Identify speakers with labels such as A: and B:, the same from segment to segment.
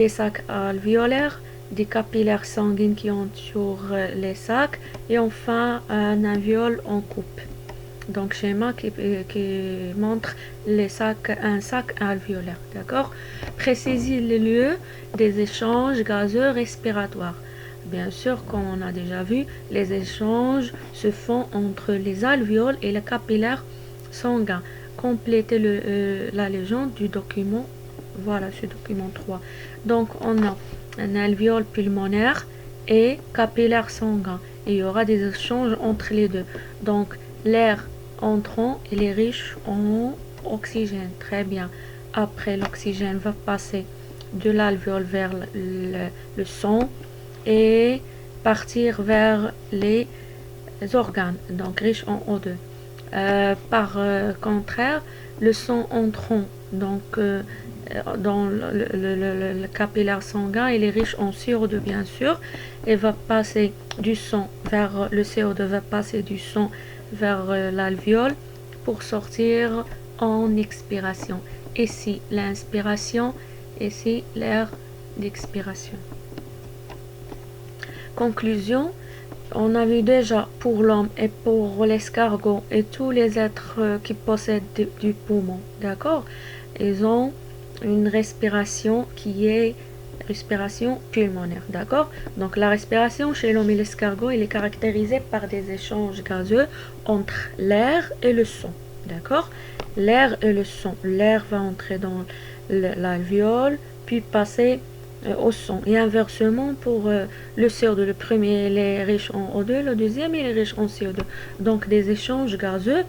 A: les sacs alvéolaires, des capillaires sanguins qui entourent les sacs et enfin un alvéole en coupe. Donc schéma qui montre un sac alvéolaire, d'accord. Précisez les lieux des échanges gazeux respiratoires. Bien sûr, comme on a déjà vu, les échanges se font entre les alvéoles et les capillaires sanguins. Complétez la légende du document. Voilà ce document 3. Donc on a un alvéole pulmonaire et capillaire sanguin. Il y aura des échanges entre les deux. Donc l'air entrant, il est riche en oxygène. Très bien. Après, l'oxygène va passer de l'alvéole vers le sang et partir vers les organes, donc riche en O2. Par contraire, le sang entrant dans le capillaire sanguin, il est riche en CO2 bien sûr, et va passer du sang vers le CO2 va passer du sang vers l'alvéole pour sortir en expiration. Ici l'inspiration, ici l'air d'expiration. Conclusion, on a vu déjà pour l'homme et pour l'escargot et tous les êtres qui possèdent du poumon, d'accord, ils ont une respiration qui est respiration pulmonaire, d'accord. Donc la respiration chez l'homme et l'escargot, il est caractérisée par des échanges gazeux entre l'air et le son, d'accord. L'air et le son, l'air va entrer dans l'alvéole puis passer au son et inversement pour le CO2. Le premier il est riche en O2, le deuxième il est riche en CO2. Donc des échanges gazeux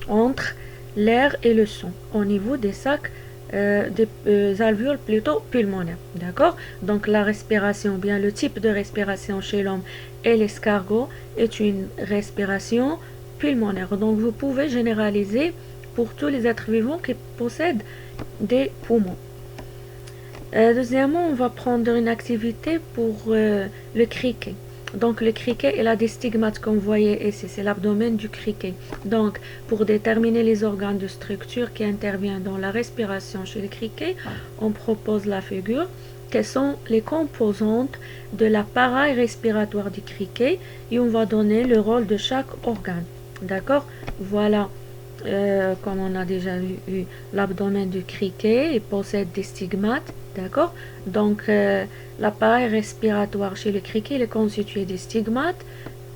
A: entre l'air et le son au niveau des sacs des alvéoles plutôt pulmonaires, d'accord. Donc la respiration, bien le type de respiration chez l'homme et l'escargot est une respiration pulmonaire. Donc vous pouvez généraliser pour tous les êtres vivants qui possèdent des poumons. Deuxièmement, on va prendre une activité pour le criquet. Donc le criquet, il a des stigmates comme vous voyez ici, c'est l'abdomen du criquet. Donc pour déterminer les organes de structure qui interviennent dans la respiration chez le criquet, on propose la figure. Quelles sont les composantes de l'appareil respiratoire du criquet et on va donner le rôle de chaque organe. D'accord. Voilà. Comme on a déjà vu, l'abdomen du criquet il possède des stigmates, d'accord. Donc l'appareil respiratoire chez le criquet est constitué des stigmates,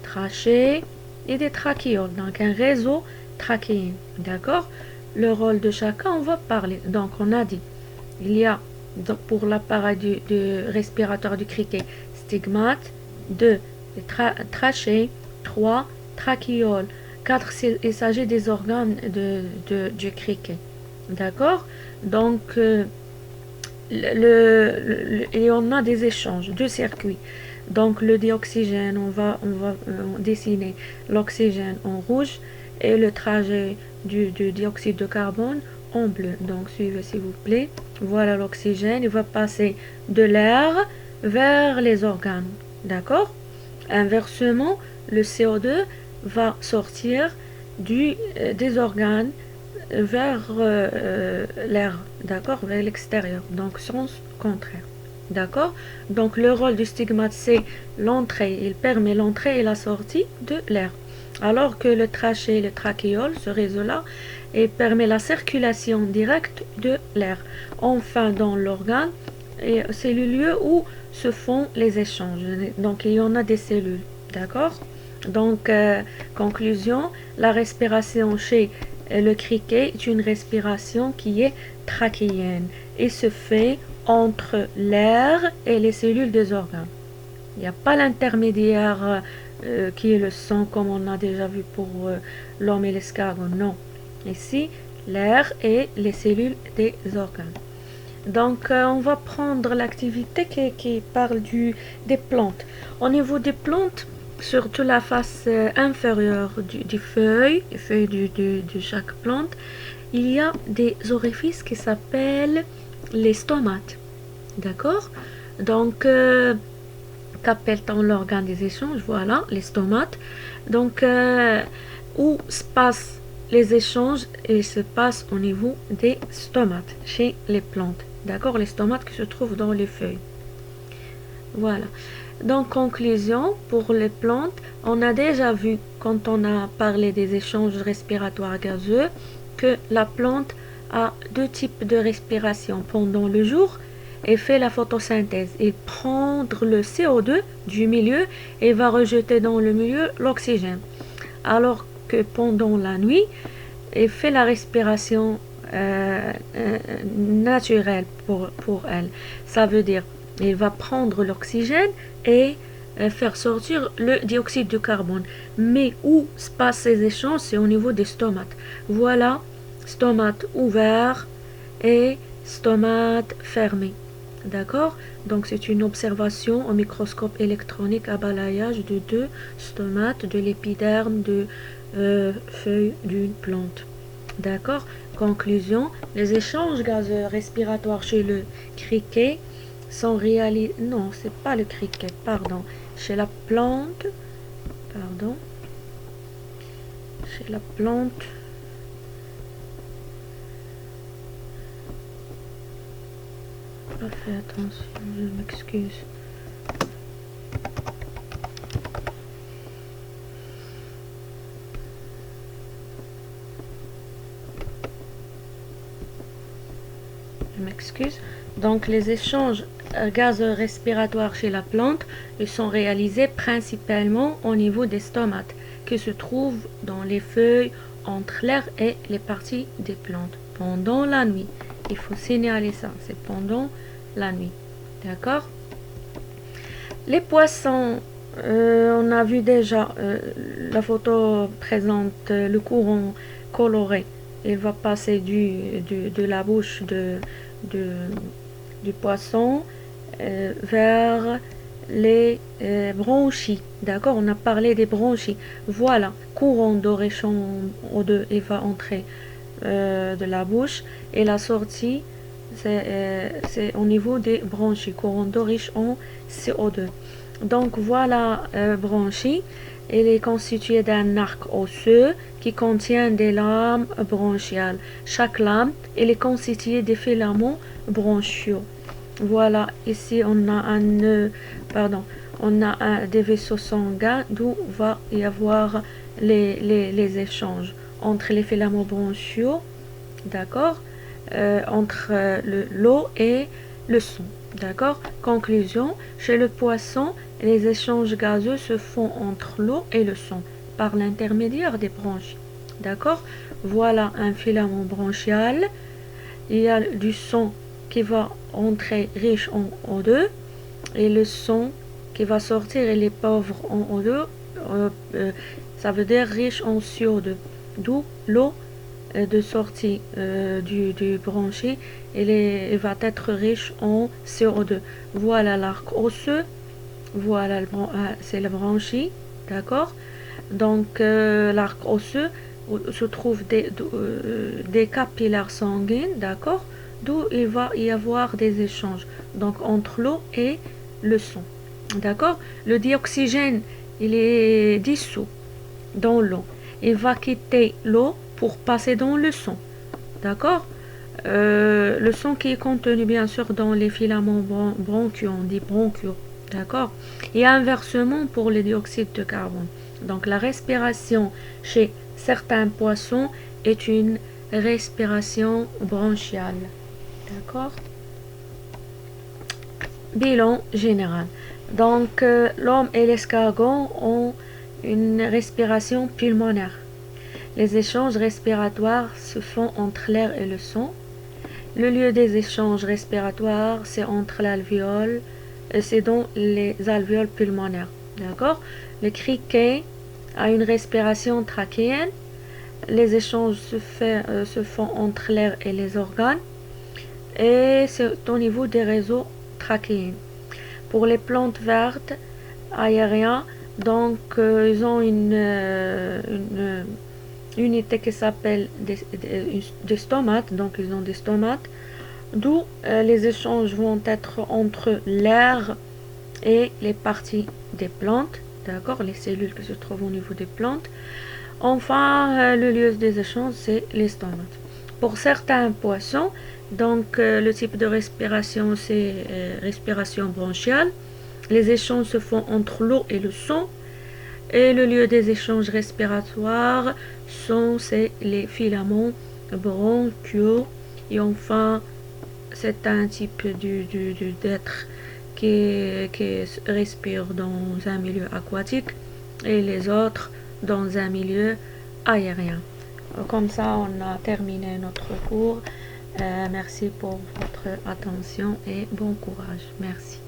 A: trachées et des trachéoles, donc un réseau trachéen, d'accord. Le rôle de chacun on va parler. Donc on a dit il y a pour l'appareil respiratoire du criquet stigmates, 2 trachées, 3 trachéoles, 4 il s'agit des organes du criquet, d'accord. Donc et on a des échanges de circuits. Donc le dioxygène, on va dessiner l'oxygène en rouge et le trajet du dioxyde de carbone en bleu. Donc suivez s'il vous plaît. Voilà l'oxygène, il va passer de l'air vers les organes, d'accord. Inversement, le CO2 va sortir des organes vers l'air, d'accord, vers l'extérieur, donc sens contraire, d'accord. Donc le rôle du stigmate c'est l'entrée, il permet l'entrée et la sortie de l'air, alors que le trachée, le trachéole, ce réseau là, il permet la circulation directe de l'air. Enfin dans l'organe, c'est le lieu où se font les échanges, donc il y en a des cellules, d'accord. Donc conclusion, la respiration chez le criquet est une respiration qui est trachéenne et se fait entre l'air et les cellules des organes. Il n'y a pas l'intermédiaire qui est le sang comme on a déjà vu pour l'homme et l'escargot, non. Ici, l'air et les cellules des organes. Donc on va prendre l'activité qui parle des plantes. Au niveau des plantes, surtout la face inférieure des feuilles de chaque plante, il y a des orifices qui s'appellent les stomates, d'accord. Donc qu'appelle-t-on l'organe des échanges? Voilà, les stomates. Donc où se passent les échanges, ils se passent au niveau des stomates chez les plantes, d'accord, les stomates qui se trouvent dans les feuilles. Voilà. Donc, conclusion, pour les plantes, on a déjà vu, quand on a parlé des échanges respiratoires gazeux, que la plante a deux types de respiration pendant le jour et fait la photosynthèse. Il prend le CO2 du milieu et va rejeter dans le milieu l'oxygène. Alors que pendant la nuit, il fait la respiration naturelle pour elle. Ça veut dire il va prendre l'oxygène et faire sortir le dioxyde de carbone. Mais où se passent ces échanges? C'est au niveau des stomates. Voilà, stomate ouvert et stomate fermé. D'accord? Donc c'est une observation au microscope électronique à balayage de deux stomates de l'épiderme de feuilles d'une plante. D'accord? Conclusion, les échanges gazeux respiratoires chez le criquet sont réalisés... Non, c'est pas le criquet, pardon. Chez la plante... Pardon. Chez la plante... Pas fait attention, je m'excuse. Je m'excuse. Donc les échanges gazeux respiratoires chez la plante ils sont réalisés principalement au niveau des stomates qui se trouvent dans les feuilles entre l'air et les parties des plantes pendant la nuit. Il faut signaler ça, c'est pendant la nuit. D'accord? Les poissons, on a vu déjà, la photo présente le courant coloré. Il va passer de la bouche du poisson vers les branchies. D'accord? On a parlé des branchies. Voilà, courant d'eau riche en O2, il va entrer de la bouche et la sortie c'est au niveau des branchies, courant d'eau riche en CO2. Donc voilà branchie, elle est constituée d'un arc osseux qui contient des lames branchiales. Chaque lame elle est constituée des filaments branchiaux. Voilà, ici on a des vaisseaux sanguins d'où va y avoir les échanges entre les filaments branchiaux, d'accord, entre l'eau et le sang. D'accord? Conclusion, chez le poisson, les échanges gazeux se font entre l'eau et le sang par l'intermédiaire des branchies. D'accord? Voilà un filament branchial. Il y a du sang qui va entrer riche en O2 et le sang qui va sortir il est pauvre en O2, ça veut dire riche en CO2. D'où l'eau de sortie du branchie il va être riche en CO2. Voilà l'arc osseux, voilà c'est le branchie, d'accord. Donc l'arc osseux se trouve des capillaires sanguines, d'accord, d'où il va y avoir des échanges donc entre l'eau et le sang, d'accord. Le dioxygène il est dissous dans l'eau, il va quitter l'eau pour passer dans le sang, d'accord. Le sang qui est contenu bien sûr dans les filaments bronchiaux, on dit bronchiaux, d'accord. Et inversement pour le dioxyde de carbone. Donc la respiration chez certains poissons est une respiration bronchiale, d'accord. Bilan général. Donc l'homme et l'escargot ont une respiration pulmonaire. Les échanges respiratoires se font entre l'air et le sang. Le lieu des échanges respiratoires, c'est entre l'alvéole, c'est dans les alvéoles pulmonaires. D'accord? Le criquet a une respiration trachéenne. Les échanges se font entre l'air et les organes. Et c'est au niveau des réseaux trachéens. Pour les plantes vertes aériennes, donc ils ont une unité qui s'appelle des stomates, donc ils ont des stomates, d'où les échanges vont être entre l'air et les parties des plantes, d'accord, les cellules qui se trouvent au niveau des plantes. Enfin, le lieu des échanges, c'est les stomates. Pour certains poissons, donc le type de respiration, c'est respiration bronchiale. Les échanges se font entre l'eau et le sang. Et le lieu des échanges respiratoires c'est les filaments bronchiaux. Et enfin, c'est un type d'être qui respire dans un milieu aquatique et les autres dans un milieu aérien. Comme ça, on a terminé notre cours. Merci pour votre attention et bon courage. Merci.